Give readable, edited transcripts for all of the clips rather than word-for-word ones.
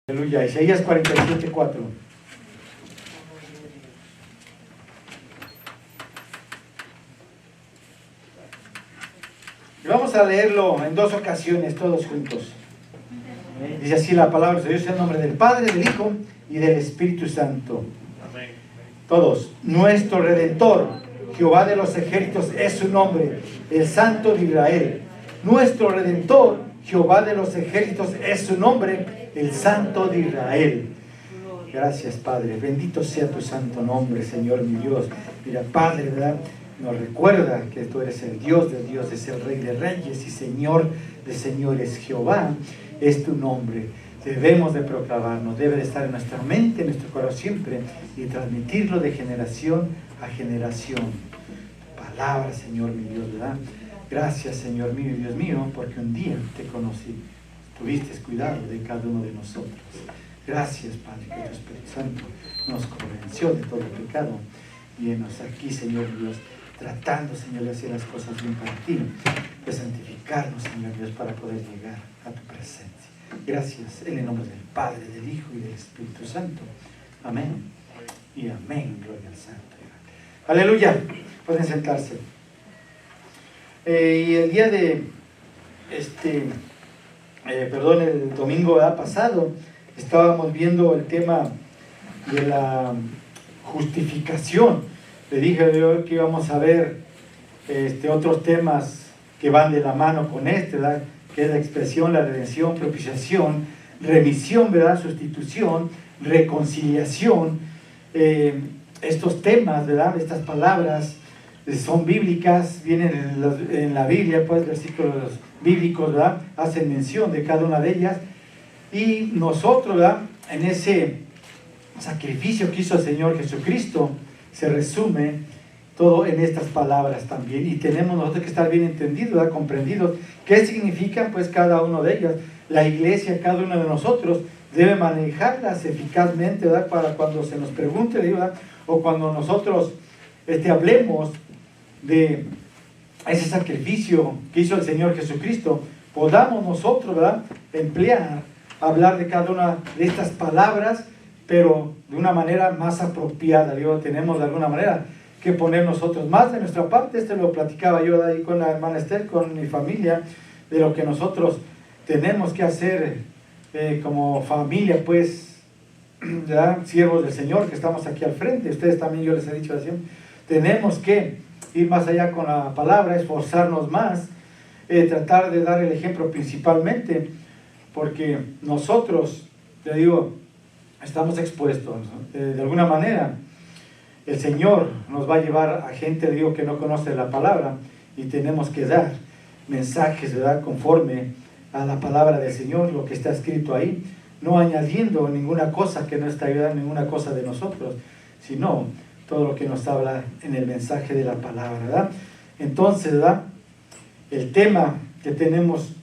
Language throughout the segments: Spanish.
Aleluya. Isaías 47:4. Y vamos a leerlo en dos ocasiones, todos juntos. Dice así la palabra de Dios en nombre del Padre, del Hijo y del Espíritu Santo. Amén. Todos. Nuestro Redentor, Jehová de los ejércitos, es su nombre, el Santo de Israel. Nuestro Redentor, Jehová de los ejércitos, es su nombre, el Santo de Israel. Gracias, Padre. Bendito sea tu santo nombre, Señor mi Dios. Mira, Padre, ¿verdad? Nos recuerda que tú eres el Dios de dioses, el Rey de reyes y Señor de señores. Jehová es tu nombre. Debemos de proclamarnos, debe de estar en nuestra mente, en nuestro corazón siempre y transmitirlo de generación a generación. Tu palabra, Señor mi Dios, ¿verdad? Gracias, Señor mío y Dios mío, porque un día te conocí. Tuviste cuidado de cada uno de nosotros. Gracias, Padre, que tu Espíritu Santo nos convenció de todo pecado. Y enos aquí, Señor Dios, tratando, Señor, de hacer las cosas bien para ti, de santificarnos, Señor Dios, para poder llegar a tu presencia. Gracias, en el nombre del Padre, del Hijo y del Espíritu Santo. Amén. Y amén. Gloria al Santo. Aleluya. Pueden sentarse. Y el día de, el domingo pasado, estábamos viendo el tema de la justificación. Le dije yo que íbamos a ver otros temas que van de la mano con ¿verdad? Que es la expresión, la redención, propiciación, remisión, ¿verdad? Sustitución, reconciliación. Estos temas, ¿verdad? Estas palabras son bíblicas, vienen en la Biblia, pues versículos bíblicos, ¿verdad? Hacen mención de cada una de ellas. Y nosotros, ¿verdad? En ese sacrificio que hizo el Señor Jesucristo, se resume todo en estas palabras también. Y tenemos nosotros que estar bien entendidos, ¿verdad? Comprendidos. ¿Qué significan pues cada uno de ellas? La iglesia, cada uno de nosotros, debe manejarlas eficazmente, ¿verdad? Para cuando se nos pregunte, ¿verdad? O cuando nosotros hablemos de ese sacrificio que hizo el Señor Jesucristo, podamos nosotros, ¿verdad? Hablar de cada una de estas palabras, pero de una manera más apropiada. Tenemos de alguna manera que poner nosotros más de nuestra parte. Lo platicaba yo de ahí con la hermana Esther, con mi familia, de lo que nosotros tenemos que hacer como familia, pues, ¿verdad? Siervos del Señor, que estamos aquí al frente. Ustedes también, yo les he dicho así, tenemos que ir más allá con la palabra, esforzarnos más, tratar de dar el ejemplo principalmente, porque nosotros, te digo, estamos expuestos, ¿no? De alguna manera, el Señor nos va a llevar a gente, digo, que no conoce la palabra, y tenemos que dar mensajes, ¿verdad? Conforme a la palabra del Señor, lo que está escrito ahí, no añadiendo ninguna cosa que no está ayudando, ninguna cosa de nosotros, sino todo lo que nos habla en el mensaje de la palabra, ¿verdad? Entonces, ¿verdad? El tema que tenemos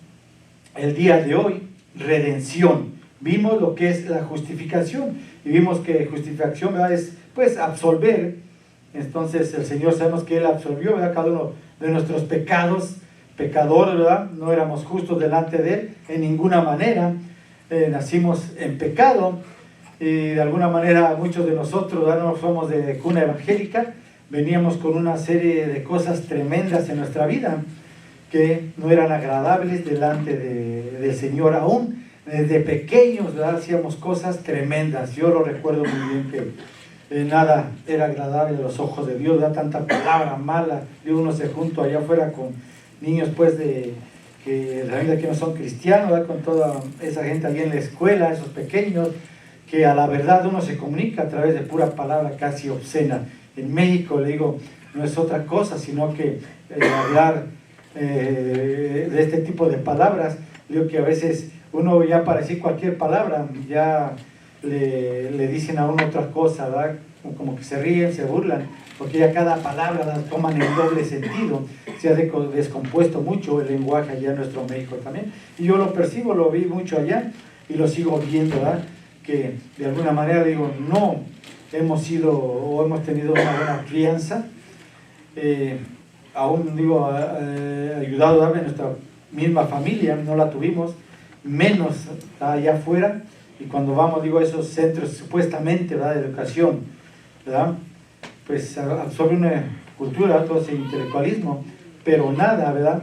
el día de hoy, redención. Vimos lo que es la justificación y vimos que justificación, ¿verdad? Es pues absolver. Entonces el Señor, sabemos que Él absolvió, ¿verdad? Cada uno de nuestros pecados, pecadores, ¿verdad? No éramos justos delante de Él en ninguna manera. Nacimos en pecado y de alguna manera muchos de nosotros, ¿verdad? No somos de cuna evangélica, veníamos con una serie de cosas tremendas en nuestra vida que no eran agradables delante del Señor aún. Desde pequeños, ¿verdad? Hacíamos cosas tremendas. Yo lo recuerdo muy bien que nada era agradable a los ojos de Dios, ¿verdad? Tanta palabra mala. Y uno se junto allá afuera con niños pues de la vida que no son cristianos, ¿verdad? Con toda esa gente allí en la escuela, esos pequeños, que a la verdad uno se comunica a través de pura palabra casi obscena. En México, le digo, no es otra cosa, sino que hablar de este tipo de palabras, digo que a veces uno ya para decir cualquier palabra, ya le dicen a uno otra cosa, ¿verdad? Como que se ríen, se burlan, porque ya cada palabra la toman en doble sentido. Se ha descompuesto mucho el lenguaje allá en nuestro México también. Y yo lo percibo, lo vi mucho allá y lo sigo viendo, ¿verdad? Que de alguna manera, digo, no hemos sido o hemos tenido una buena crianza. Aún, digo, ayudado a nuestra misma familia, no la tuvimos, menos allá afuera, y cuando vamos, digo, a esos centros supuestamente, ¿verdad?, de educación, ¿verdad?, pues absorbe una cultura, todo ese intelectualismo, pero nada, ¿verdad?,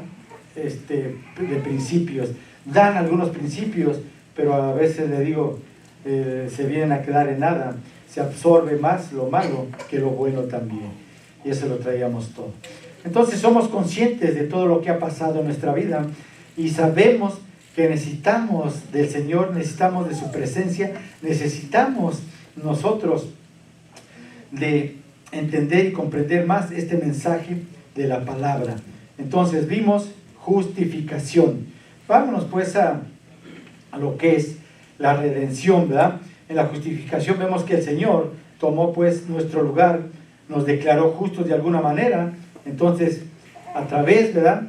de principios. Dan algunos principios, pero a veces le digo, se vienen a quedar en nada. Se absorbe más lo malo que lo bueno también. Y eso lo traíamos todo. Entonces somos conscientes de todo lo que ha pasado en nuestra vida y sabemos que necesitamos del Señor, necesitamos de su presencia, necesitamos nosotros de entender y comprender más este mensaje de la palabra. Entonces vimos justificación. Vámonos pues a lo que es la redención, ¿verdad? En la justificación vemos que el Señor tomó pues nuestro lugar, nos declaró justos de alguna manera. Entonces, a través, ¿verdad?,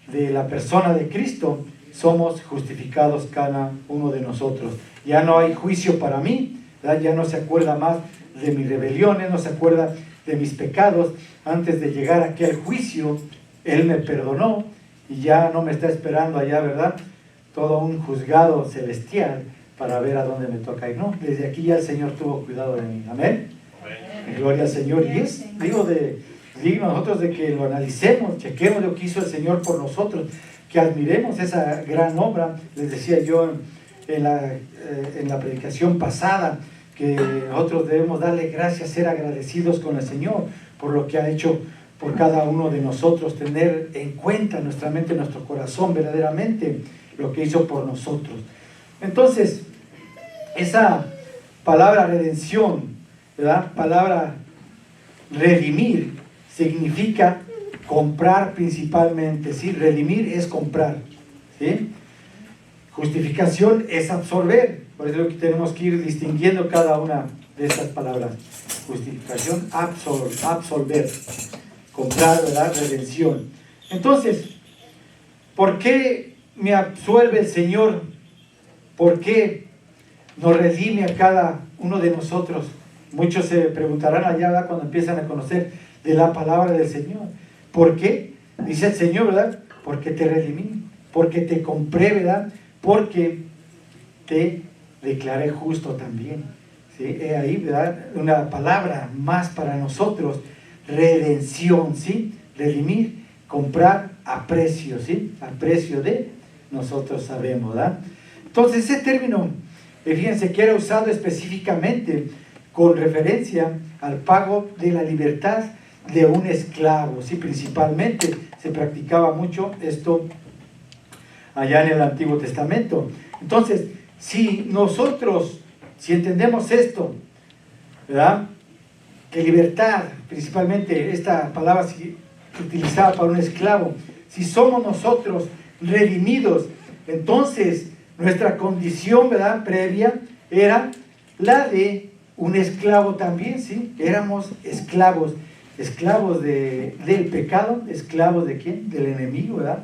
de la persona de Cristo, somos justificados cada uno de nosotros. Ya no hay juicio para mí, ¿verdad? Ya no se acuerda más de mis rebeliones, no se acuerda de mis pecados. Antes de llegar aquí al juicio, Él me perdonó y ya no me está esperando allá, ¿verdad?, todo un juzgado celestial para ver a dónde me toca ir. No, desde aquí ya el Señor tuvo cuidado de mí. Amén. Gloria al Señor. Y es, digo, digno nosotros de que lo analicemos, chequemos lo que hizo el Señor por nosotros, que admiremos esa gran obra. Les decía yo en la predicación pasada, que nosotros debemos darle gracias, ser agradecidos con el Señor por lo que ha hecho por cada uno de nosotros, tener en cuenta en nuestra mente, en nuestro corazón, verdaderamente lo que hizo por nosotros. Entonces, esa palabra redención, ¿verdad?, palabra redimir, significa comprar principalmente, ¿sí? Redimir es comprar, ¿sí? Justificación es absorber, por eso es que tenemos que ir distinguiendo cada una de estas palabras. Justificación, absolver, comprar, ¿verdad?, redención. Entonces, ¿por qué me absuelve el Señor? ¿Por qué nos redime a cada uno de nosotros? Muchos se preguntarán allá, ¿verdad?, cuando empiezan a conocer de la palabra del Señor. ¿Por qué? Dice el Señor, ¿verdad? Porque te redimí, porque te compré, ¿verdad?, porque te declaré justo también. ¿Sí? Ahí, ¿verdad?, una palabra más para nosotros, redención, ¿sí? Redimir, comprar a precio, ¿sí? A precio de, nosotros sabemos, ¿verdad? Entonces ese término, fíjense que era usado específicamente con referencia al pago de la libertad de un esclavo, ¿sí? Principalmente se practicaba mucho esto allá en el Antiguo Testamento. Entonces, si entendemos esto, ¿verdad?, que libertad, principalmente esta palabra utilizada para un esclavo, si somos nosotros redimidos, entonces nuestra condición, ¿verdad?, previa era la de un esclavo también, ¿sí? Éramos esclavos del pecado, esclavos ¿de quién? Del enemigo, ¿verdad?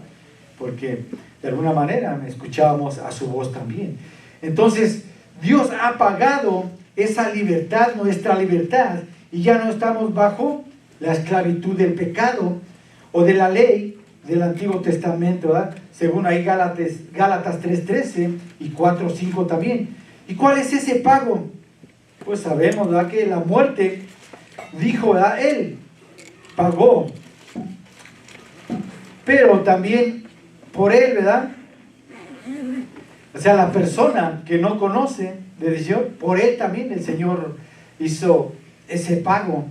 Porque de alguna manera escuchábamos a su voz también. Entonces, Dios ha pagado esa libertad, nuestra libertad, y ya no estamos bajo la esclavitud del pecado o de la ley del Antiguo Testamento, ¿verdad? Según ahí Gálatas 3:13 y 4:5 también. ¿Y cuál es ese pago? Pues sabemos, ¿verdad?, que la muerte, dijo, ¿verdad?, Él pagó, pero también por Él, ¿verdad? O sea, la persona que no conoce de Dios, por Él también el Señor hizo ese pago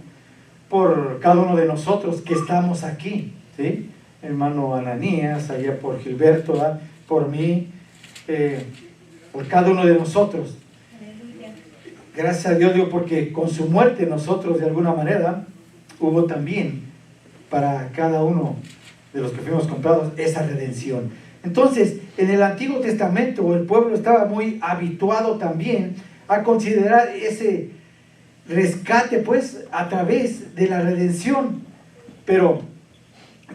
por cada uno de nosotros que estamos aquí, ¿sí? Hermano Ananías, allá por Gilberto, ¿verdad?, por mí, por cada uno de nosotros. Gracias a Dios, porque con su muerte nosotros de alguna manera hubo también para cada uno de los que fuimos comprados esa redención. Entonces, en el Antiguo Testamento el pueblo estaba muy habituado también a considerar ese rescate pues a través de la redención. Pero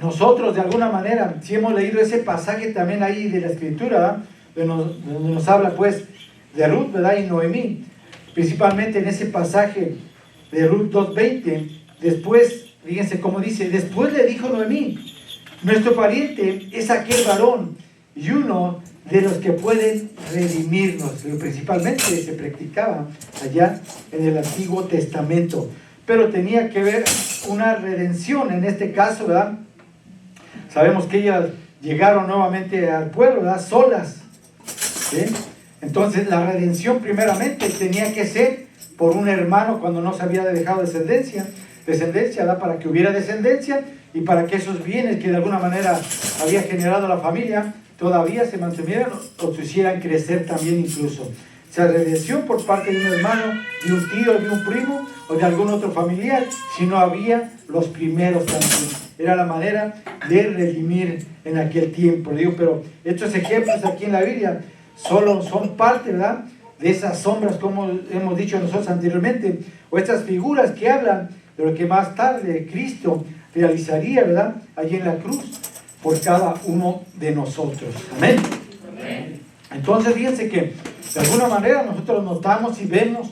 nosotros de alguna manera, si hemos leído ese pasaje también ahí de la Escritura, ¿verdad?, donde nos habla pues de Ruth, ¿verdad?, y Noemí, principalmente en ese pasaje de Ruth 2:20, después, fíjense cómo dice, después le dijo Noemí, nuestro pariente es aquel varón, y uno de los que pueden redimirnos. Principalmente se practicaba allá en el Antiguo Testamento, pero tenía que ver una redención en este caso, ¿verdad? Sabemos que ellas llegaron nuevamente al pueblo, ¿verdad? Solas, ¿sí? Entonces la redención primeramente tenía que ser por un hermano cuando no se había dejado descendencia, ¿verdad? Para que hubiera descendencia y para que esos bienes que de alguna manera había generado la familia todavía se mantuvieran o se hicieran crecer también incluso. O sea, redención por parte de un hermano, de un tío, de un primo o de algún otro familiar, si no había los primeros también. Era la manera de redimir en aquel tiempo. Digo, pero estos ejemplos aquí en la Biblia solo son parte, ¿verdad?, de esas sombras, como hemos dicho nosotros anteriormente, o estas figuras que hablan de lo que más tarde Cristo realizaría, ¿verdad?, allí en la cruz por cada uno de nosotros. Amén. Amén. Entonces fíjense que de alguna manera nosotros notamos y vemos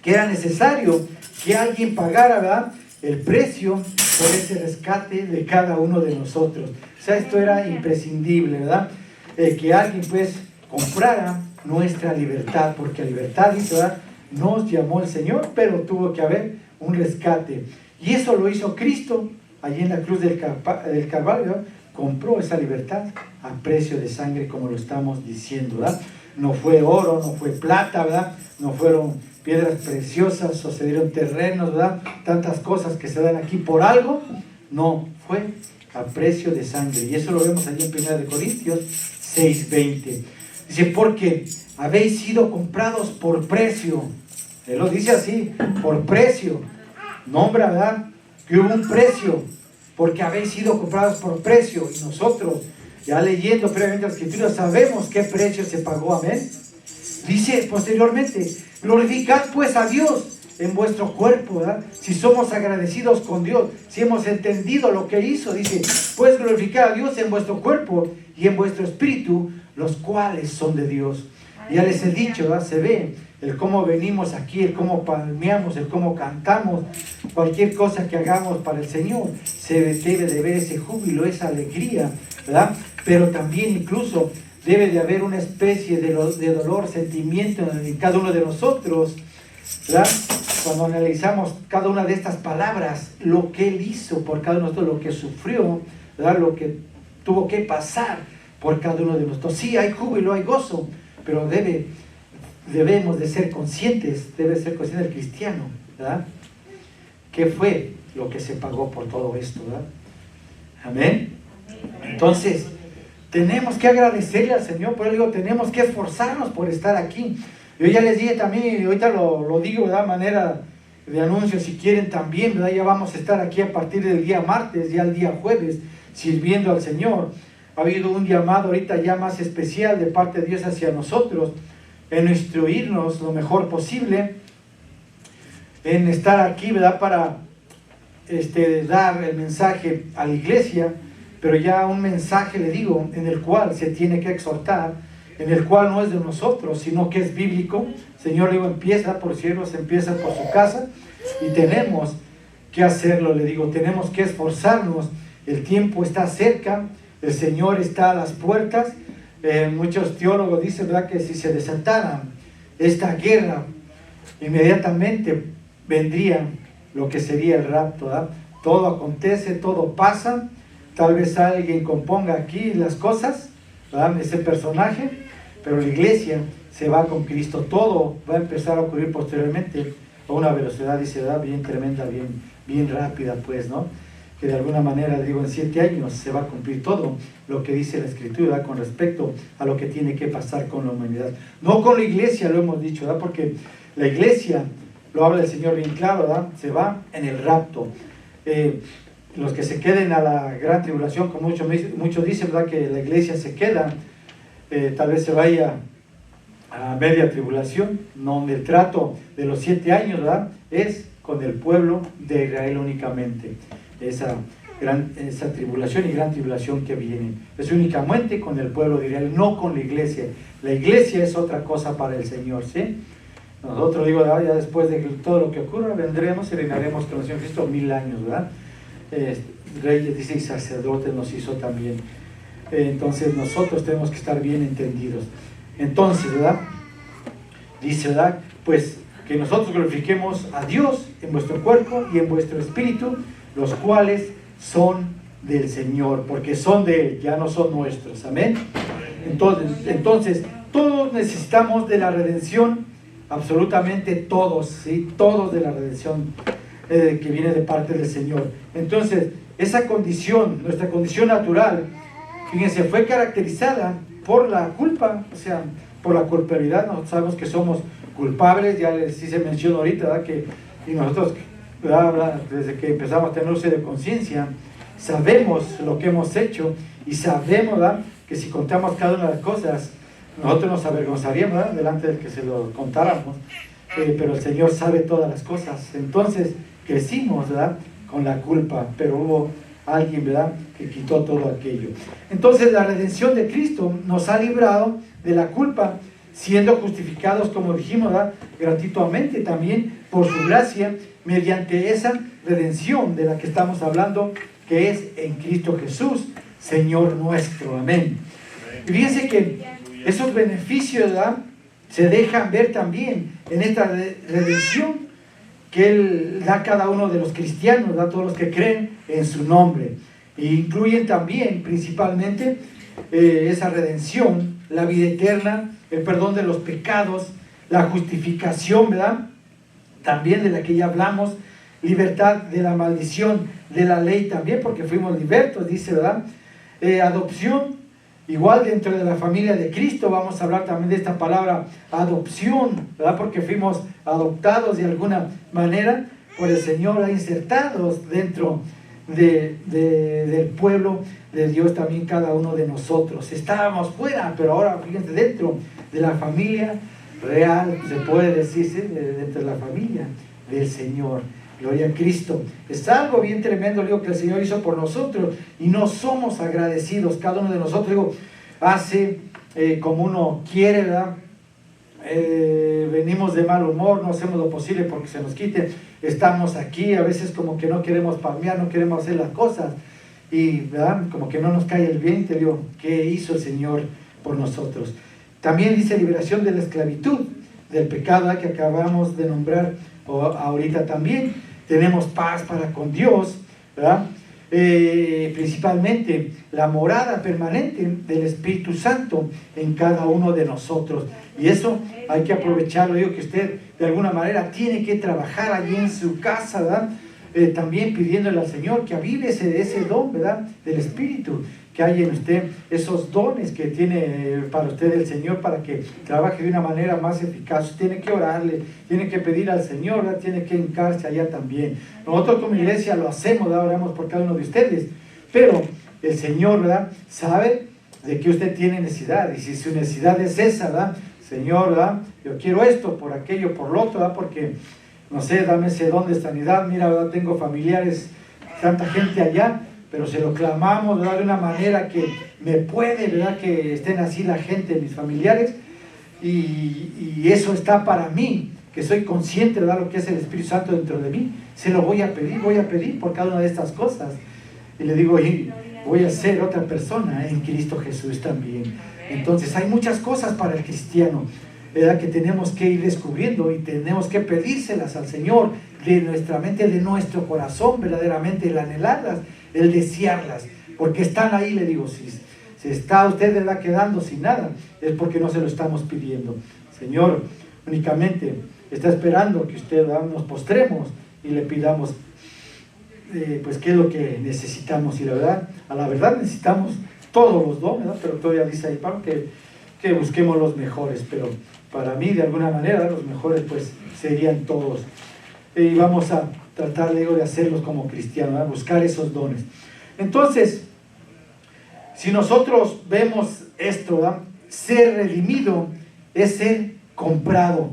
que era necesario que alguien pagara, ¿verdad?, el precio por ese rescate de cada uno de nosotros. O sea, esto era imprescindible, ¿verdad? Que alguien pues comprara nuestra libertad, porque libertad, dice, ¿verdad?, nos llamó el Señor, pero tuvo que haber un rescate. Y eso lo hizo Cristo allí en la cruz del Calvario, ¿verdad? Compró esa libertad a precio de sangre, como lo estamos diciendo, ¿verdad? No fue oro, no fue plata, ¿verdad? No fueron piedras preciosas, o se dieron terrenos, ¿verdad? Tantas cosas que se dan aquí por algo. No, fue a precio de sangre. Y eso lo vemos allí en 1 Corintios 6:20. Dice, porque habéis sido comprados por precio. Él lo dice así, por precio. Nombra, ¿verdad?, que hubo un precio, porque habéis sido comprados por precio. Y nosotros, ya leyendo previamente la Escritura, sabemos qué precio se pagó. Amén. Dice posteriormente, glorificad pues a Dios en vuestro cuerpo, ¿verdad? Si somos agradecidos con Dios, si hemos entendido lo que hizo, dice, pues glorificad a Dios en vuestro cuerpo y en vuestro espíritu, los cuales son de Dios. Ya les he dicho, ¿verdad? Se ve el cómo venimos aquí, el cómo palmeamos, el cómo cantamos, cualquier cosa que hagamos para el Señor, se debe de ver ese júbilo, esa alegría, ¿verdad? Pero también incluso debe de haber una especie de dolor, sentimiento en cada uno de nosotros, ¿verdad? Cuando analizamos cada una de estas palabras, lo que Él hizo por cada uno de nosotros, lo que sufrió, ¿verdad?, lo que tuvo que pasar por cada uno de nosotros. Sí, hay júbilo, hay gozo, pero debemos de ser conscientes, debe ser consciente el cristiano, ¿verdad?, ¿qué fue lo que se pagó por todo esto, ¿verdad? Amén. Entonces, tenemos que agradecerle al Señor, por eso digo, tenemos que esforzarnos por estar aquí. Yo ya les dije también, y ahorita lo digo, ¿verdad?, manera de anuncio, si quieren también, ¿verdad?, ya vamos a estar aquí a partir del día martes, ya el día jueves, sirviendo al Señor. Ha habido un llamado ahorita ya más especial de parte de Dios hacia nosotros, en instruirnos lo mejor posible, en estar aquí, ¿verdad?, para dar el mensaje a la iglesia, pero ya un mensaje, le digo, en el cual se tiene que exhortar, en el cual no es de nosotros, sino que es bíblico. Señor, le digo, empieza por siervos, empieza por su casa, y tenemos que hacerlo, le digo, tenemos que esforzarnos. El tiempo está cerca, el Señor está a las puertas. Muchos teólogos dicen, ¿verdad?, que si se desatara esta guerra, inmediatamente vendría lo que sería el rapto, ¿verdad? Todo acontece, todo pasa. Tal vez alguien componga aquí las cosas, ¿verdad?, ese personaje, pero la iglesia se va con Cristo. Todo va a empezar a ocurrir posteriormente a una velocidad, dice, ¿verdad?, bien tremenda, bien rápida, pues, ¿no? Que de alguna manera, digo, en 7 años se va a cumplir todo lo que dice la Escritura con respecto a lo que tiene que pasar con la humanidad. No con la iglesia, lo hemos dicho, ¿verdad?, porque la iglesia, lo habla el Señor bien claro, ¿verdad?, se va en el rapto. Los que se queden a la gran tribulación, como muchos dicen, ¿verdad?, que la iglesia se queda, tal vez se vaya a media tribulación. No, el trato de los 7 años, ¿verdad?, es con el pueblo de Israel únicamente. Esa tribulación y gran tribulación que viene es únicamente con el pueblo de Israel, no con la iglesia. La iglesia es otra cosa para el Señor, ¿sí? Nosotros, digo, ya después de todo lo que ocurra, vendremos y reinaremos con el Señor Cristo 1000 años, ¿verdad? Reyes, dice, y sacerdotes nos hizo también. Entonces nosotros tenemos que estar bien entendidos. Entonces, ¿verdad? Dice, ¿verdad? Pues que nosotros glorifiquemos a Dios en vuestro cuerpo y en vuestro espíritu, los cuales son del Señor, porque son de Él, ya no son nuestros. Amén. Entonces todos necesitamos de la redención, absolutamente todos, ¿sí? Todos de la redención que viene de parte del Señor. Entonces, esa condición, nuestra condición natural, fíjense, fue caracterizada por la culpa, o sea, por la culpabilidad. Nosotros sabemos que somos culpables, ya les hice mención ahorita, ¿verdad? Y nosotros, ¿verdad? Desde que empezamos a tener uso de conciencia, sabemos lo que hemos hecho y sabemos, ¿verdad?, que si contamos cada una de las cosas, nosotros nos avergonzaríamos, ¿verdad?, delante del que se lo contáramos, pero el Señor sabe todas las cosas. Entonces crecimos, ¿verdad?, con la culpa, pero hubo alguien, ¿verdad?, que quitó todo aquello. Entonces la redención de Cristo nos ha librado de la culpa, siendo justificados, como dijimos, ¿verdad?, gratuitamente también por su gracia, mediante esa redención de la que estamos hablando, que es en Cristo Jesús, Señor nuestro. Amén. Y fíjense que esos beneficios, ¿verdad?, se dejan ver también en esta redención que Él da a cada uno de los cristianos, ¿verdad?, todos los que creen en su nombre. E incluyen también, principalmente, esa redención, la vida eterna, el perdón de los pecados, la justificación, ¿verdad?, también de la que ya hablamos, libertad de la maldición de la ley también, porque fuimos libertos, dice, ¿verdad? Adopción, igual dentro de la familia de Cristo. Vamos a hablar también de esta palabra adopción, ¿verdad?, porque fuimos adoptados de alguna manera por el Señor, insertados dentro del pueblo de Dios también cada uno de nosotros. Estábamos fuera, pero ahora fíjense, dentro de la familia real, se puede decirse, dentro de la familia del Señor. Gloria a Cristo. Es algo bien tremendo, digo, que el Señor hizo por nosotros, y no somos agradecidos, cada uno de nosotros, digo, hace como uno quiere, ¿verdad? Venimos de mal humor, no hacemos lo posible porque se nos quite, estamos aquí, a veces como que no queremos palmear, no queremos hacer las cosas, y ¿verdad?, como que no nos cae el 20, digo, ¿qué hizo el Señor por nosotros? También dice liberación de la esclavitud, del pecado, ¿verdad?, que acabamos de nombrar ahorita también. Tenemos paz para con Dios, ¿verdad? Principalmente la morada permanente del Espíritu Santo en cada uno de nosotros. Y eso hay que aprovecharlo. Digo que usted de alguna manera tiene que trabajar allí en su casa, ¿verdad? También pidiéndole al Señor que avive ese don, ¿verdad?, del Espíritu, que hay en usted, esos dones que tiene para usted el Señor, para que trabaje de una manera más eficaz. Tiene que orarle, tiene que pedir al Señor, ¿verdad?, tiene que hincarse allá también. Nosotros como iglesia lo hacemos, ¿verdad?, oramos por cada uno de ustedes, pero el Señor, ¿verdad?, sabe de que usted tiene necesidad, y si su necesidad es esa, ¿verdad?, Señor, ¿verdad?, yo quiero esto, por aquello, por lo otro, ¿verdad?, porque no sé, dame ese don de sanidad. Mira, ¿verdad?, tengo familiares, tanta gente allá, pero se lo clamamos, ¿verdad?, de una manera que me puede, ¿verdad?, que estén así la gente, mis familiares, y eso está para mí, que soy consciente, ¿verdad?, lo que es el Espíritu Santo dentro de mí. Se lo voy a pedir por cada una de estas cosas, y le digo, y voy a ser otra persona en Cristo Jesús también. Entonces hay muchas cosas para el cristiano, ¿verdad?, que tenemos que ir descubriendo, y tenemos que pedírselas al Señor de nuestra mente, de nuestro corazón, verdaderamente, el anhelarlas, el desearlas, porque están ahí. Le digo, si está usted, ¿verdad?, quedando sin nada, es porque no se lo estamos pidiendo. Señor únicamente está esperando que usted, ¿verdad?, nos postremos y le pidamos pues qué es lo que necesitamos. Y la verdad, a la verdad necesitamos todos los dones, ¿verdad?, pero todavía dice ahí Pablo que busquemos los mejores, pero para mí, de alguna manera, los mejores pues serían todos, y vamos a tratar, digo, de hacerlos como cristianos, ¿verdad?, buscar esos dones. Entonces, si nosotros vemos esto, ¿verdad?, ser redimido es ser comprado,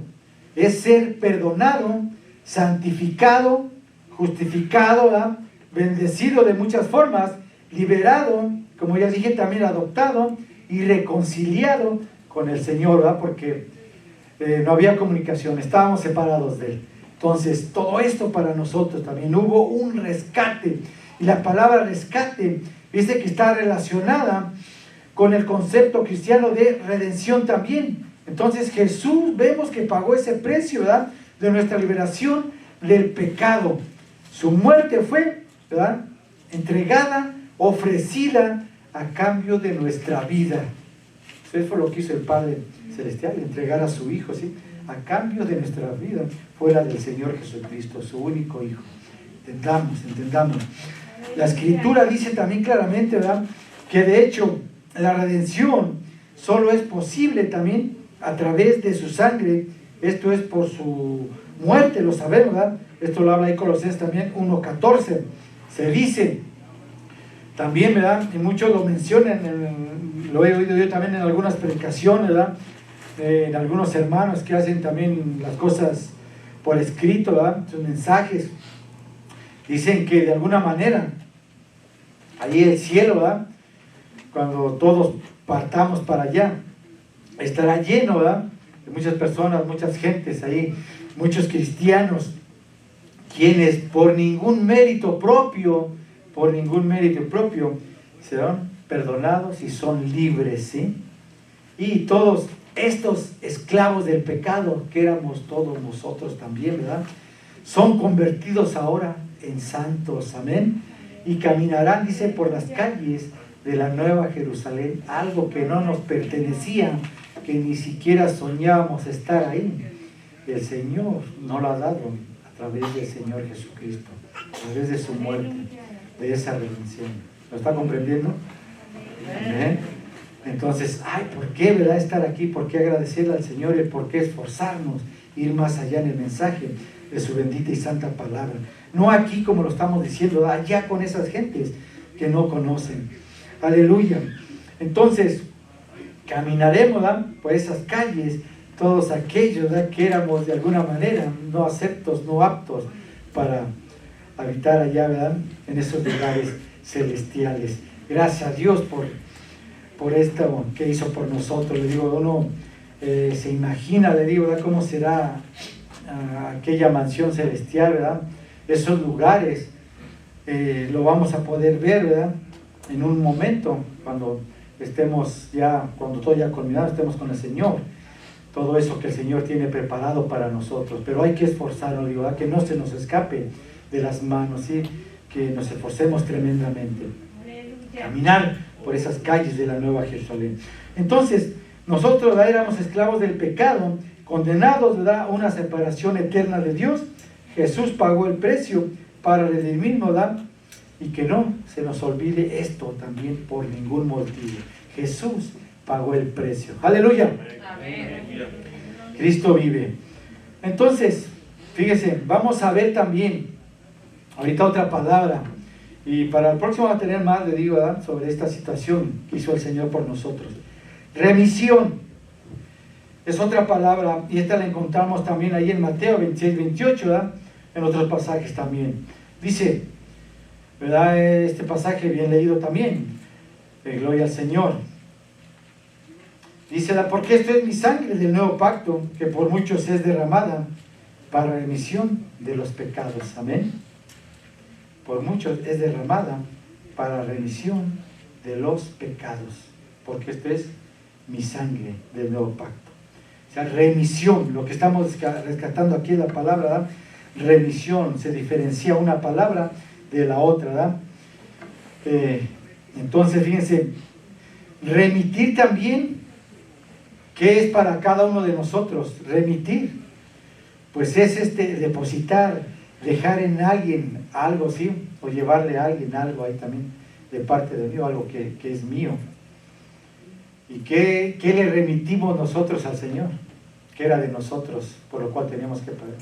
es ser perdonado, santificado, justificado, ¿verdad?, bendecido de muchas formas, liberado, como ya dije, también adoptado y reconciliado con el Señor, ¿verdad?, porque no había comunicación, estábamos separados de Él. Entonces, todo esto para nosotros también hubo un rescate, y la palabra rescate, dice que está relacionada con el concepto cristiano de redención también. Entonces Jesús vemos que pagó ese precio, ¿verdad?, de nuestra liberación del pecado. Su muerte fue, ¿verdad?, entregada, ofrecida a cambio de nuestra vida. Eso fue lo que hizo el Padre Celestial, entregar a su Hijo, ¿sí?, a cambio de nuestra vida, fuera del Señor Jesucristo, su único Hijo. Entendamos. La Escritura dice también claramente, ¿verdad?, que de hecho la redención solo es posible también a través de su sangre. Esto es por su muerte, lo sabemos, ¿verdad? Esto lo habla ahí Colosenses también 1:14. Se dice también, ¿verdad?, y muchos lo mencionan, lo he oído yo también en algunas predicaciones, ¿verdad?, en algunos hermanos que hacen también las cosas por escrito, ¿verdad?, sus mensajes. Dicen que de alguna manera, allí el cielo, ¿verdad?, cuando todos partamos para allá, estará lleno, ¿verdad?, de muchas personas, muchas gentes ahí, muchos cristianos, quienes por ningún mérito propio, serán perdonados y son libres, ¿sí? Y todos estos esclavos del pecado, que éramos todos nosotros también, ¿verdad?, son convertidos ahora en santos, amén, y caminarán, dice, por las calles de la Nueva Jerusalén, algo que no nos pertenecía, que ni siquiera soñábamos estar ahí. El Señor nos lo ha dado a través del Señor Jesucristo, a través de su muerte, de esa redención. ¿Lo está comprendiendo? Amén. Entonces, ¿por qué, verdad, estar aquí? ¿Por qué agradecerle al Señor? ¿Y por qué esforzarnos, ir más allá en el mensaje de su bendita y santa palabra? No aquí, como lo estamos diciendo, allá con esas gentes que no conocen. Aleluya. Entonces, caminaremos, ¿verdad?, por esas calles, todos aquellos, ¿verdad?, que éramos de alguna manera no aceptos, no aptos para habitar allá, ¿verdad?, en esos lugares celestiales. Gracias a Dios por esto que hizo por nosotros. Le digo, uno se imagina, le digo, ¿verdad?, cómo será aquella mansión celestial, ¿verdad?, esos lugares. Lo vamos a poder ver, ¿verdad?, en un momento, cuando estemos ya, cuando todo ya culminado, estemos con el Señor. Todo eso que el Señor tiene preparado para nosotros. Pero hay que esforzarnos, digo, ¿verdad?, que no se nos escape de las manos, ¿sí?, que nos esforcemos tremendamente. Caminar por esas calles de la Nueva Jerusalén. Entonces, nosotros, ¿verdad?, éramos esclavos del pecado, condenados, ¿verdad?, a una separación eterna de Dios. Jesús pagó el precio para redimirnos, ¿verdad?, y que no se nos olvide esto también por ningún motivo. Jesús pagó el precio. ¡Aleluya! Amén. Cristo vive. Entonces, fíjese, vamos a ver también ahorita otra palabra. Y para el próximo va a tener más, le digo, ¿verdad?, sobre esta situación que hizo el Señor por nosotros. Remisión es otra palabra, y esta la encontramos también ahí en Mateo 26-28, ¿verdad?, en otros pasajes también. Dice, ¿verdad?, este pasaje bien leído también, gloria al Señor. Dice, porque esto es mi sangre del nuevo pacto, que por muchos es derramada para remisión de los pecados. Amén. Por muchos es derramada para remisión de los pecados, porque esto es mi sangre del nuevo pacto. O sea, remisión, lo que estamos rescatando aquí es la palabra, ¿verdad?, remisión. Se diferencia una palabra de la otra, ¿verdad? Entonces, fíjense, remitir también, ¿qué es para cada uno de nosotros? Remitir, pues es depositar, dejar en alguien algo, ¿sí?, o llevarle a alguien algo ahí también, de parte de mí, algo que es mío. ¿Y qué le remitimos nosotros al Señor? ¿Qué era de nosotros, por lo cual teníamos que pagar?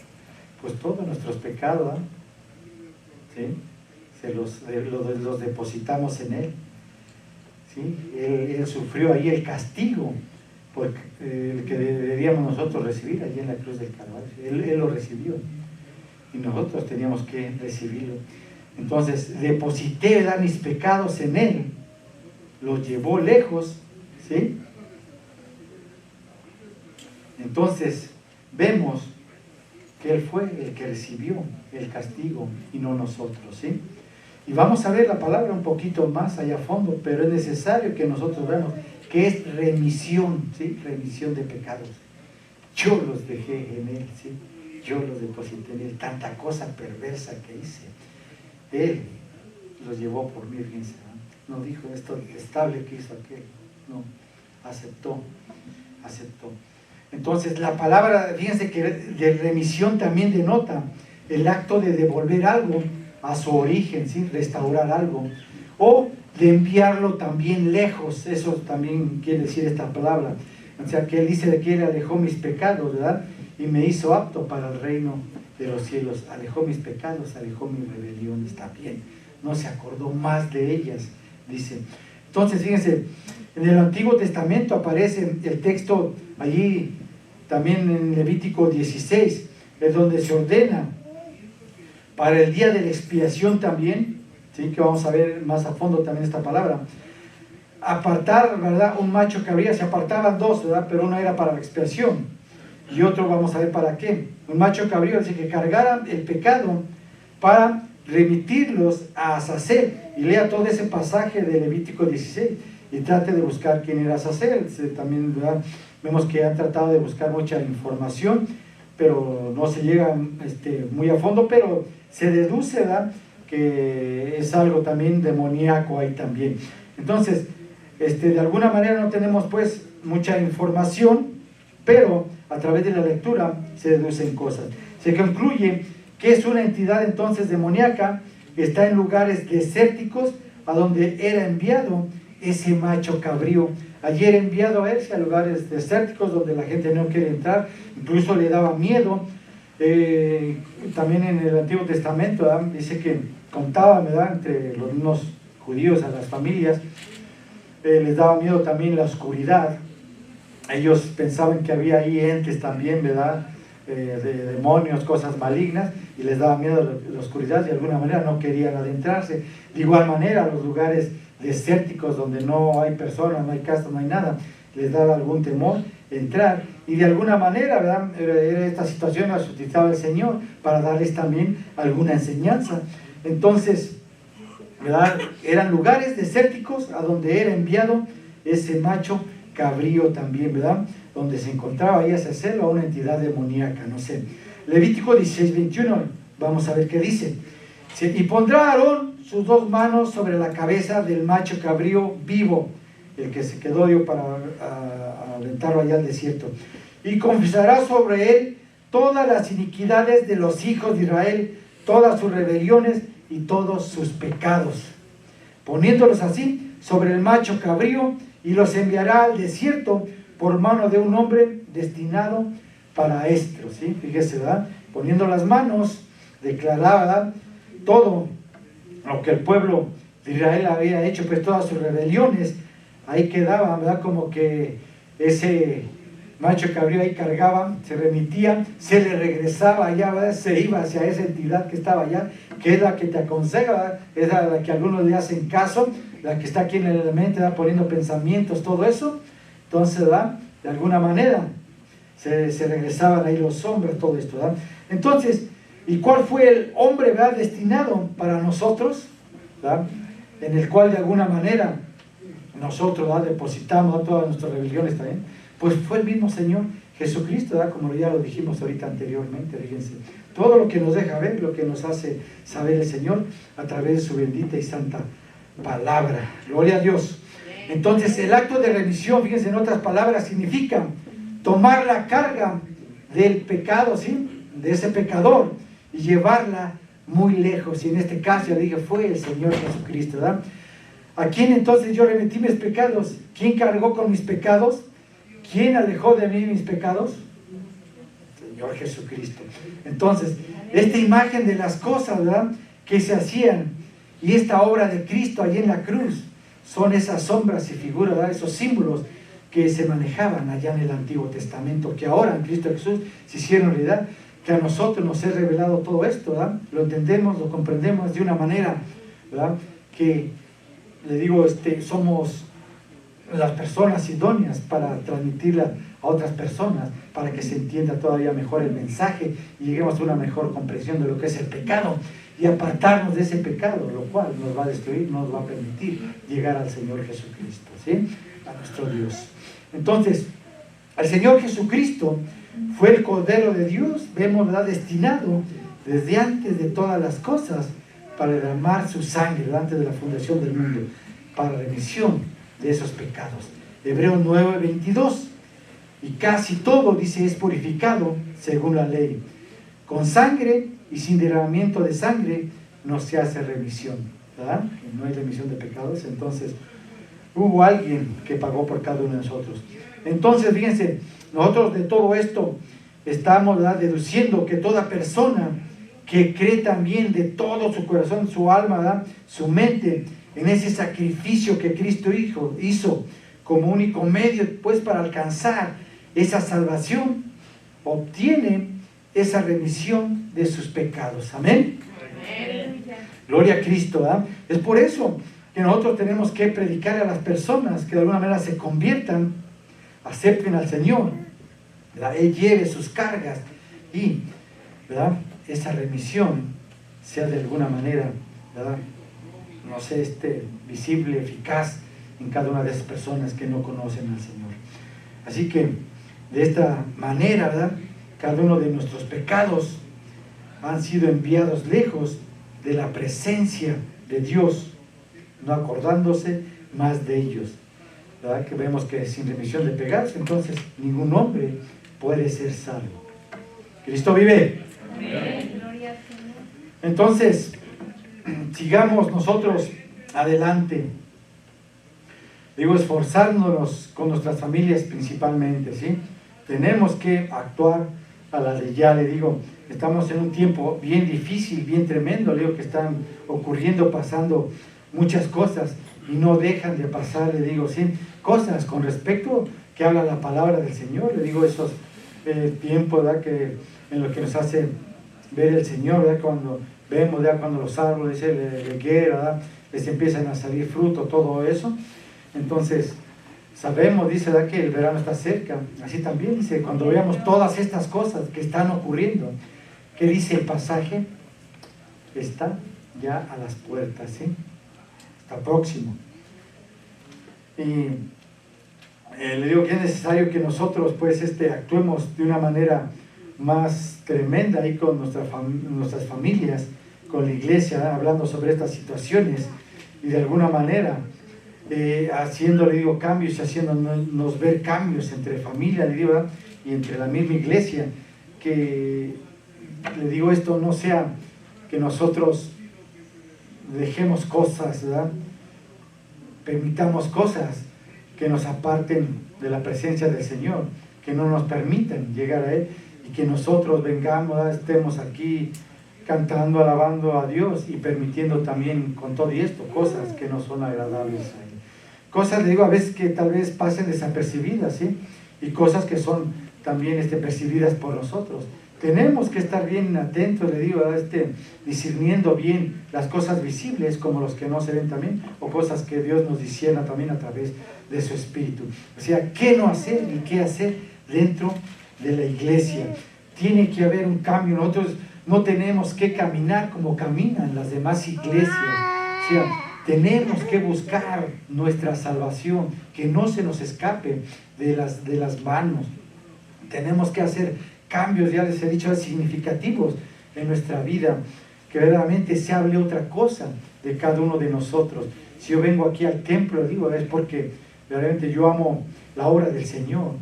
Pues todos nuestros pecados, ¿sí?, los depositamos en Él, ¿sí? Él sufrió ahí el castigo porque el que deberíamos nosotros recibir allí en la cruz del Calvario. Él lo recibió y nosotros teníamos que recibirlo. Entonces deposité, ¿verdad?, mis pecados en Él, los llevó lejos, ¿sí? Entonces vemos que Él fue el que recibió el castigo y no nosotros, ¿sí? Y vamos a ver la palabra un poquito más allá a fondo, pero es necesario que nosotros veamos que es remisión, ¿sí? Remisión de pecados. Yo los dejé en Él, ¿sí? Yo los deposité en Él. Tanta cosa perversa que hice, Él los llevó por mí, fíjense, ¿no? No dijo esto detestable que hizo aquel, no, aceptó. Entonces la palabra, fíjense que de remisión también denota el acto de devolver algo a su origen, ¿sí? Restaurar algo, o de enviarlo también lejos. Eso también quiere decir esta palabra. O sea, que Él dice de que Él alejó mis pecados, ¿verdad? Y me hizo apto para el reino de los cielos. Alejó mis pecados, alejó mis rebeliones también. No se acordó más de ellas, dice. Entonces, fíjense, en el Antiguo Testamento aparece el texto allí, también en Levítico 16, es donde se ordena para el día de la expiación también, ¿sí? Que vamos a ver más a fondo también esta palabra. Apartar, ¿verdad? Un macho cabrío, se apartaban dos, ¿verdad? Pero uno era para la expiación y otro vamos a ver para qué. Un macho cabrío, así que cargaran el pecado para remitirlos a Azazel. Y lea todo ese pasaje de Levítico 16 y trate de buscar quién era Azazel. También, ¿verdad? Vemos que han tratado de buscar mucha información, pero no se llega muy a fondo, pero se deduce, ¿verdad?, que es algo también demoníaco ahí también. Entonces, de alguna manera no tenemos pues mucha información, pero a través de la lectura se deducen cosas. Se concluye que es una entidad entonces demoníaca que está en lugares desérticos a donde era enviado ese macho cabrío. Allí era enviado a él a lugares desérticos donde la gente no quiere entrar, incluso le daba miedo. También en el Antiguo Testamento, ¿verdad?, dice que contaban, ¿verdad?, entre los mismos judíos, a las familias, les daba miedo también la oscuridad. Ellos pensaban que había ahí entes también, ¿verdad?, de demonios, cosas malignas, y les daba miedo la oscuridad, de alguna manera no querían adentrarse. De igual manera, los lugares desérticos donde no hay personas, no hay casas, no hay nada, les daba algún temor entrar, y de alguna manera, ¿verdad?, esta situación la utilizaba el Señor para darles también alguna enseñanza. Entonces, ¿verdad?, eran lugares desérticos a donde era enviado ese macho cabrío también, ¿verdad?, donde se encontraba ahí ese celo a una entidad demoníaca, no sé. Levítico 16:21, vamos a ver qué dice. Y pondrá Aarón sus dos manos sobre la cabeza del macho cabrío vivo, el que se quedó yo para aventarlo allá al desierto, y confesará sobre él todas las iniquidades de los hijos de Israel, todas sus rebeliones y todos sus pecados, poniéndolos así sobre el macho cabrío, y los enviará al desierto por mano de un hombre destinado para esto, ¿sí? Fíjese, ¿verdad? Poniendo las manos, declaraba todo lo que el pueblo de Israel había hecho, pues todas sus rebeliones, ahí quedaban, ¿verdad? Como que ese macho cabrío ahí cargaba, se remitía, se le regresaba allá, ¿verdad?, se iba hacia esa entidad que estaba allá, que es la que te aconseja, ¿verdad?, es la que algunos le hacen caso, la que está aquí en el mente, ¿verdad?, poniendo pensamientos, todo eso. Entonces, ¿verdad?, de alguna manera se regresaban ahí los hombres, todo esto, ¿verdad? Entonces, ¿y cuál fue el hombre, ¿verdad?, destinado para nosotros, ¿verdad?, en el cual de alguna manera nosotros, ¿verdad?, depositamos todas nuestras rebeliones también? Pues fue el mismo Señor Jesucristo, ¿verdad?, como ya lo dijimos ahorita anteriormente. Fíjense, todo lo que nos deja ver, lo que nos hace saber el Señor a través de su bendita y santa palabra. Gloria a Dios. Entonces, el acto de remisión, fíjense, en otras palabras, significa tomar la carga del pecado, ¿sí?, de ese pecador, y llevarla muy lejos. Y en este caso, ya dije, fue el Señor Jesucristo, ¿verdad? ¿A quién entonces yo remití mis pecados? ¿Quién cargó con mis pecados? ¿Quién alejó de mí mis pecados? Señor Jesucristo. Entonces, esta imagen de las cosas, ¿verdad?, que se hacían, y esta obra de Cristo allí en la cruz, son esas sombras y figuras, ¿verdad?, esos símbolos que se manejaban allá en el Antiguo Testamento, que ahora en Cristo Jesús se hicieron realidad, que a nosotros nos es revelado todo esto, ¿verdad? Lo entendemos, lo comprendemos de una manera, ¿verdad?, que, le digo, somos las personas idóneas para transmitirla a otras personas, para que se entienda todavía mejor el mensaje y lleguemos a una mejor comprensión de lo que es el pecado y apartarnos de ese pecado, lo cual nos va a destruir, no nos va a permitir llegar al Señor Jesucristo, ¿sí? A nuestro Dios. Entonces, al Señor Jesucristo fue el Cordero de Dios, vemos, ¿verdad?, destinado desde antes de todas las cosas para derramar su sangre, antes de la fundación del mundo, para remisión de esos pecados. Hebreos 9:22. Y casi todo, dice, es purificado según la ley. Con sangre y sin derramamiento de sangre no se hace remisión, ¿verdad? No hay remisión de pecados. Entonces, hubo alguien que pagó por cada uno de nosotros. Entonces, fíjense, nosotros de todo esto estamos, ¿verdad?, deduciendo que toda persona que cree también de todo su corazón, su alma, ¿verdad?, su mente, en ese sacrificio que Cristo hizo como único medio, pues, para alcanzar esa salvación, obtiene esa remisión de sus pecados. Amén. Amén. Gloria a Cristo, ¿verdad? Es por eso que nosotros tenemos que predicar a las personas que de alguna manera se conviertan, acepten al Señor, ¿verdad? Él lleve sus cargas y, ¿verdad?, esa remisión sea de alguna manera, ¿verdad?, no sé, visible, eficaz en cada una de esas personas que no conocen al Señor. Así que de esta manera, ¿verdad?, cada uno de nuestros pecados han sido enviados lejos de la presencia de Dios, no acordándose más de ellos, ¿verdad? Que vemos que sin remisión de pecados, entonces ningún hombre puede ser salvo. Cristo vive. Amén. Entonces, sigamos nosotros adelante. Digo, esforzándonos con nuestras familias principalmente, ¿sí? Tenemos que actuar a la de ya. Le digo, estamos en un tiempo bien difícil, bien tremendo. Le digo que están ocurriendo, pasando muchas cosas y no dejan de pasar, le digo, ¿sí?, cosas con respecto que habla la palabra del Señor. Le digo, esos tiempos, ¿verdad?, que en lo que nos hace ver el Señor, ¿verdad?, cuando vemos, ¿verdad?, cuando los árboles de higuera, ¿verdad?, les empiezan a salir fruto, todo eso. Entonces, sabemos, dice, ¿verdad?, que el verano está cerca. Así también dice, cuando veamos todas estas cosas que están ocurriendo, ¿qué dice el pasaje? Está ya a las puertas, ¿sí? Está próximo. Y le digo que es necesario que nosotros, pues, actuemos de una manera más tremenda ahí con nuestras familias, con la iglesia, ¿verdad?, hablando sobre estas situaciones y de alguna manera haciendo, le digo, cambios y haciéndonos ver cambios entre familia, le digo, ¿verdad?, y entre la misma iglesia, que, le digo, esto no sea que nosotros dejemos cosas, ¿verdad?, permitamos cosas que nos aparten de la presencia del Señor, que no nos permitan llegar a Él, y que nosotros vengamos, ¿verdad?, estemos aquí cantando, alabando a Dios y permitiendo también con todo y esto cosas que no son agradables a Él. Cosas, le digo, a veces que tal vez pasen desapercibidas, ¿sí? Y cosas que son también percibidas por nosotros. Tenemos que estar bien atentos, le digo, discerniendo bien las cosas visibles como los que no se ven también, o cosas que Dios nos discierna también a través de su Espíritu. O sea, qué no hacer y qué hacer dentro de la iglesia. Tiene que haber un cambio. Nosotros no tenemos que caminar como caminan las demás iglesias. O sea, tenemos que buscar nuestra salvación, que no se nos escape de las manos. Tenemos que hacer cambios, ya les he dicho, significativos en nuestra vida, que verdaderamente se hable otra cosa de cada uno de nosotros. Si yo vengo aquí al templo, digo, es porque verdaderamente yo amo la obra del Señor,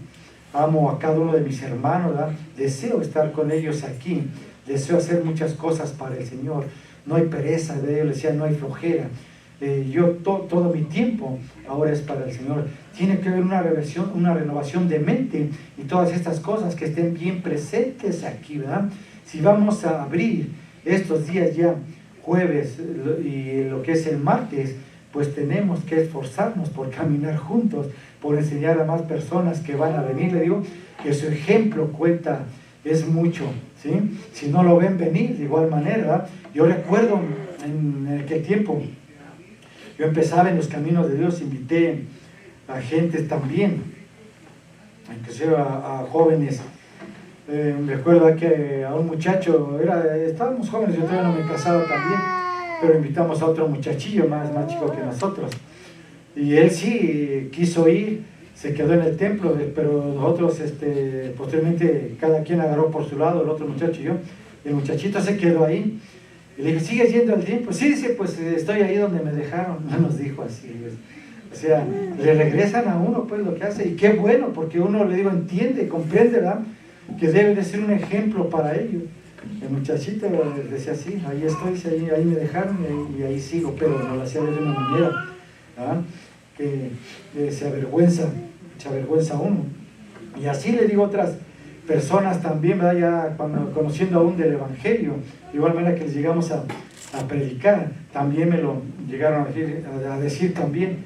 amo a cada uno de mis hermanos, ¿verdad? Deseo estar con ellos aquí, deseo hacer muchas cosas para el Señor. No hay pereza, de ellos decía, no hay flojera. Todo mi tiempo ahora es para el Señor. Tiene que haber una renovación de mente y todas estas cosas que estén bien presentes aquí, ¿verdad? Si vamos a abrir estos días ya, jueves y lo que es el martes, pues tenemos que esforzarnos por caminar juntos, por enseñar a más personas que van a venir. Le digo que su ejemplo cuenta, es mucho, ¿sí? Si no lo ven venir de igual manera, ¿verdad? Yo recuerdo en aquel tiempo, yo empezaba en los caminos de Dios, invité a gente también, inclusive a jóvenes Recuerdo que a un muchacho, estábamos jóvenes, yo todavía no me he casado también, pero invitamos a otro muchachillo más chico que nosotros. Y él sí quiso ir, se quedó en el templo, pero nosotros posteriormente cada quien agarró por su lado, el otro muchacho y yo. Y el muchachito se quedó ahí. Y le dije, ¿sigues yendo al templo? Sí, dice, pues estoy ahí donde me dejaron. No nos dijo así. O sea, le regresan a uno pues lo que hace. Y qué bueno, porque uno, le digo, entiende, comprende, ¿verdad? Que debe de ser un ejemplo para ellos. El muchachito decía así, ahí estoy, ahí me dejaron y ahí sigo, pero no lo hacía de una manera, ¿verdad? Que se avergüenza uno. Y así le digo a otras personas también, ¿verdad? Ya conociendo aún del Evangelio, de igual manera que les llegamos a predicar, también me lo llegaron a decir también,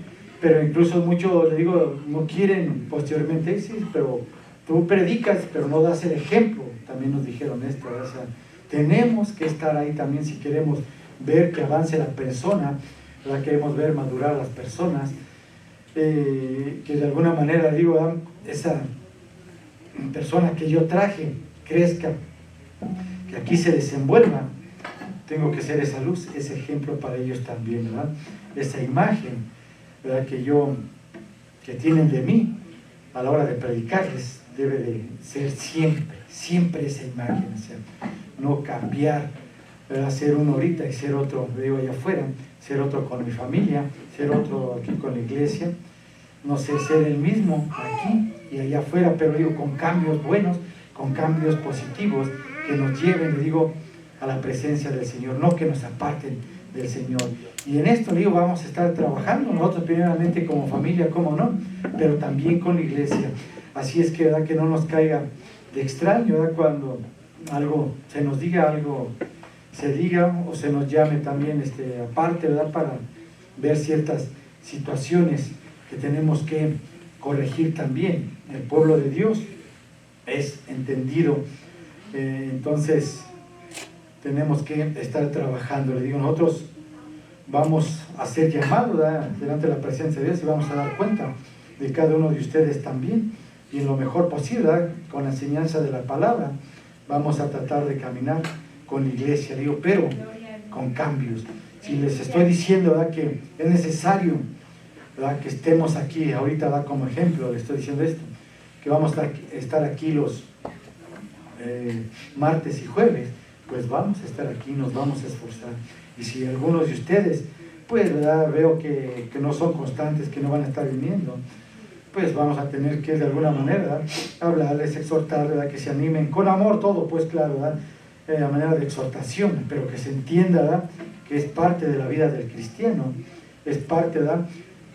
pero incluso muchos, le digo, no quieren posteriormente, sí, pero tú predicas, pero no das el ejemplo, también nos dijeron esto, ¿verdad? O sea, tenemos que estar ahí también si queremos ver que avance la persona, ¿verdad? Queremos ver madurar a las personas, que de alguna manera, digo, ¿verdad? Esa persona que yo traje crezca, que aquí se desenvuelva, tengo que ser esa luz, ese ejemplo para ellos también, ¿verdad? Esa imagen, ¿verdad? Que tienen de mí a la hora de predicarles debe de ser siempre esa imagen, o sea, no cambiar, ¿verdad? Ser uno ahorita y ser otro, digo, allá afuera, ser otro con mi familia, ser otro aquí con la iglesia, no sé, ser el mismo aquí y allá afuera, pero digo, con cambios buenos, con cambios positivos que nos lleven, le digo, a la presencia del Señor, no que nos aparten del Señor. Y en esto, digo, vamos a estar trabajando nosotros primeramente como familia, cómo no, pero también con la iglesia. Así es que, ¿verdad? Que no nos caiga de extraño, ¿verdad? Cuando algo se nos diga, algo se diga o se nos llame también aparte, ¿verdad? Para ver ciertas situaciones que tenemos que corregir también. El pueblo de Dios es entendido, entonces tenemos que estar trabajando. Le digo, nosotros vamos a ser llamados, ¿verdad? Delante de la presencia de Dios y vamos a dar cuenta de cada uno de ustedes también, y en lo mejor posible, ¿verdad? Con la enseñanza de la palabra vamos a tratar de caminar con la iglesia, digo, pero con cambios. Si les estoy diciendo, ¿verdad? Que es necesario, ¿verdad? Que estemos aquí ahorita, ¿verdad? Como ejemplo, les estoy diciendo esto, que vamos a estar aquí los martes y jueves, pues vamos a estar aquí, nos vamos a esforzar. Y si algunos de ustedes, pues, ¿verdad? Veo que no son constantes, que no van a estar viniendo, pues vamos a tener que de alguna manera, ¿verdad? Hablarles, exhortarles, ¿verdad? Que se animen, con amor todo, pues claro, ¿verdad? A manera de exhortación, pero que se entienda, ¿verdad? Que es parte de la vida del cristiano, es parte, ¿verdad?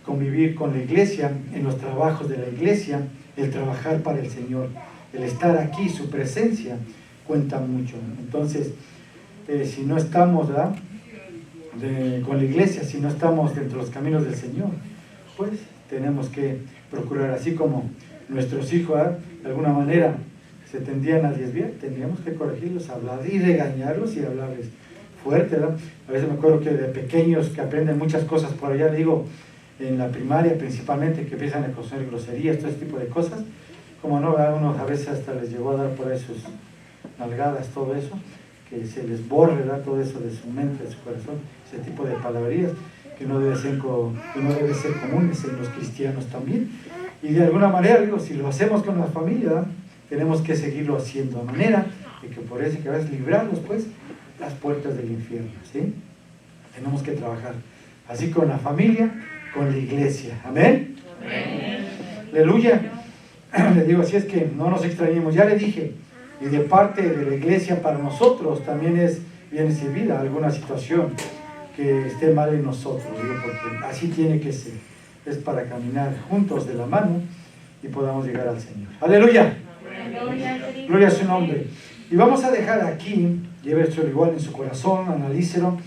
Convivir con la iglesia, en los trabajos de la iglesia, el trabajar para el Señor, el estar aquí, su presencia cuenta mucho. Entonces, si no estamos, ¿verdad? Con la iglesia, si no estamos dentro de los caminos del Señor, pues tenemos que procurar, así como nuestros hijos, ¿verdad? De alguna manera se tendían a desviar, tendríamos que corregirlos, hablar y regañarlos y hablarles fuerte, ¿verdad? A veces me acuerdo que de pequeños que aprenden muchas cosas por allá, digo, en la primaria principalmente, que empiezan a conocer groserías, todo ese tipo de cosas, como no, ¿verdad? Uno a veces hasta les llegó a dar por ahí sus nalgadas, todo eso, que se les borre, ¿verdad? Todo eso de su mente, de su corazón, ese tipo de palabrerías que no debe ser comunes en los cristianos también. Y de alguna manera, digo, si lo hacemos con la familia, ¿verdad? Tenemos que seguirlo haciendo a manera de que por eso que vas a librarnos, pues, las puertas del infierno, ¿sí? Tenemos que trabajar así con la familia, con la iglesia. ¿Amén? Amén. Aleluya. Le digo, así es que no nos extrañemos. Ya le dije, y de parte de la iglesia para nosotros también es bien servida alguna situación que esté mal en nosotros, digo, porque así tiene que ser. Es para caminar juntos de la mano y podamos llegar al Señor. ¡Aleluya! Gloria a su nombre. Y vamos a dejar aquí, lléveselo igual en su corazón, analícelo,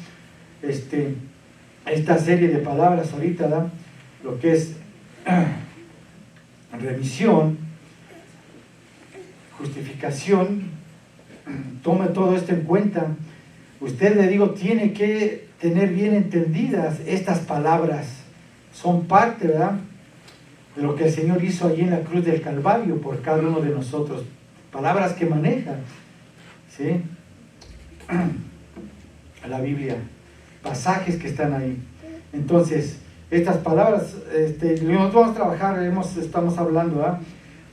esta serie de palabras ahorita, ¿verdad? Lo que es remisión, justificación, tome todo esto en cuenta. Usted, le digo, tiene que tener bien entendidas estas palabras, son parte, ¿verdad?, de lo que el Señor hizo allí en la cruz del Calvario por cada uno de nosotros, palabras que maneja, ¿sí? La Biblia, pasajes que están ahí. Entonces, estas palabras, nosotros vamos a trabajar, estamos hablando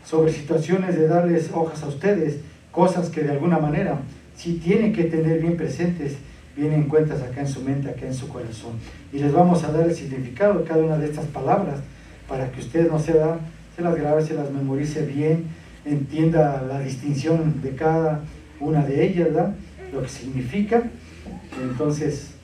sobre situaciones de darles hojas a ustedes, cosas que de alguna manera sí tienen que tener bien presentes, bien en cuentas acá en su mente, acá en su corazón. Y les vamos a dar el significado de cada una de estas palabras para que usted no se las grabe, se las memorice bien, entienda la distinción de cada una de ellas, ¿verdad? Lo que significa. Entonces,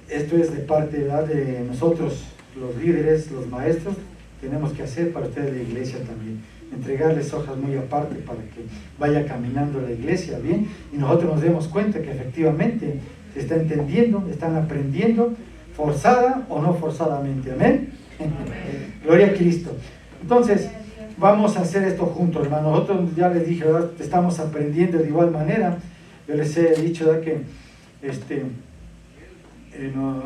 esto es de parte, ¿verdad?, de nosotros, los líderes, los maestros, tenemos que hacer para ustedes la iglesia también. Entregarles hojas muy aparte para que vaya caminando la iglesia bien y nosotros nos demos cuenta que efectivamente se está entendiendo, están aprendiendo, forzada o no forzadamente. Amén. Gloria a Cristo. Entonces, vamos a hacer esto juntos, hermano. Nosotros ya les dije, ¿verdad?, estamos aprendiendo de igual manera. Yo les he dicho, ¿verdad?, que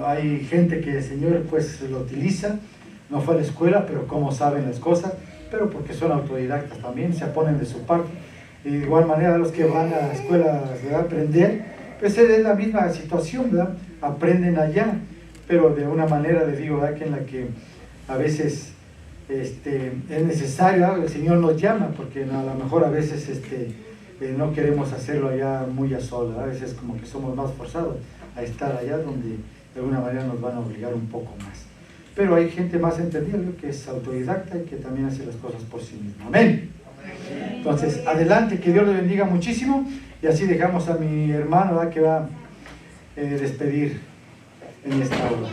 hay gente que el Señor pues lo utiliza, no fue a la escuela, pero como saben las cosas, pero porque son autodidactas también, se ponen de su parte. Y de igual manera los que van a la escuela a aprender, pues es la misma situación, ¿verdad? Aprenden allá, pero de una manera, les digo, ¿verdad?, que en la que a veces es necesario, ¿verdad?, el Señor nos llama, porque a lo mejor a veces no queremos hacerlo allá muy a sola, a veces como que somos más forzados a estar allá donde de alguna manera nos van a obligar un poco más. Pero hay gente más entendida que es autodidacta y que también hace las cosas por sí misma. Amén. Entonces, adelante, que Dios le bendiga muchísimo y así dejamos a mi hermano, ¿verdad?, que va a despedir en esta hora.